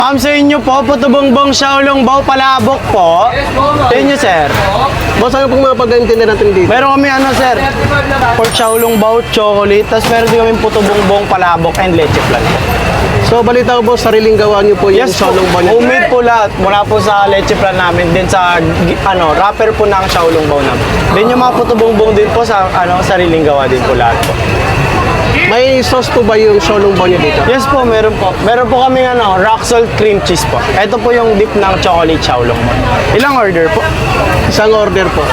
Sa inyo po, Puto Bongbong Xiaolong Bao Palabok po. Sa inyo, sir. Boss, ano pong mga pagkaintindihan natin dito? Meron kami sir, pork Xiaolong Bao chocolate, tapos meron din kami Puto Bongbong Palabok and leche flan po. So, balita ko, boss, sariling gawa niyo po yung Yes po, Xiaolong Bao niyo. homemade po lahat. Mula po sa leche flan namin, din sa wrapper po ng Xiaolong Bao namin. Din yung mga Puto Bongbong din po sa sariling gawa din po lahat po. May sauce po ba yung Xiaolong Bao niyo dito? Yes po, meron po. Meron po kami rock salt cream cheese po. Ito po yung dip ng chocolate Xiaolong Bao. Ilang order po? Isang order po.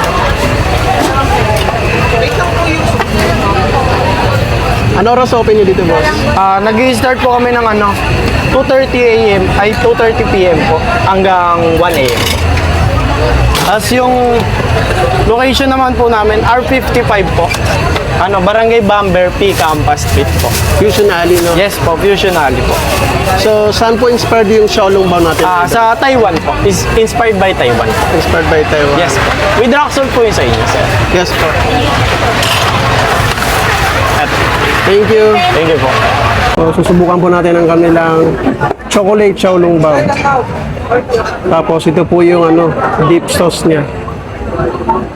Ano oras open niyo dito, boss? Nag-start po kami ng 2:30 AM ay 2:30 PM po hanggang 1 AM. As yung location naman po namin R55 po. Barangay Bamber P Campus Street po. Fusion Alley, no? Yes po, Fusion Alley po. So, saan po inspired yung Xiaolong Bao natin? Sa Taiwan po. Is inspired by Taiwan. Inspired by Taiwan? Yes po. With rock salt po yun sa inyo, sir. Yes po. Eto. Thank you. Thank you po. So, susubukan po natin ang kanilang chocolate Xiaolong Bao. Tapos, ito po yung deep sauce niya.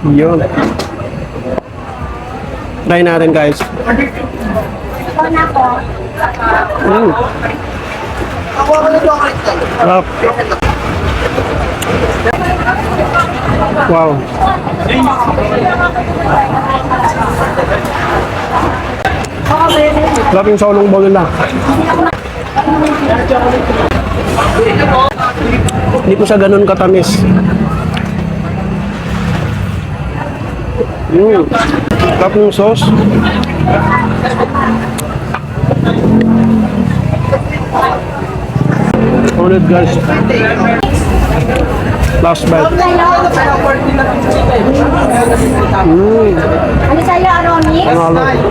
Yun. Try natin, guys. Sarap. Wow. Sarap yung Xiaolong Bao nila. Hindi po siya ganun katamis. Sarap yung sauce. Ulit, guys. Last bite. Ano sa'yo, Aronik? Panalo.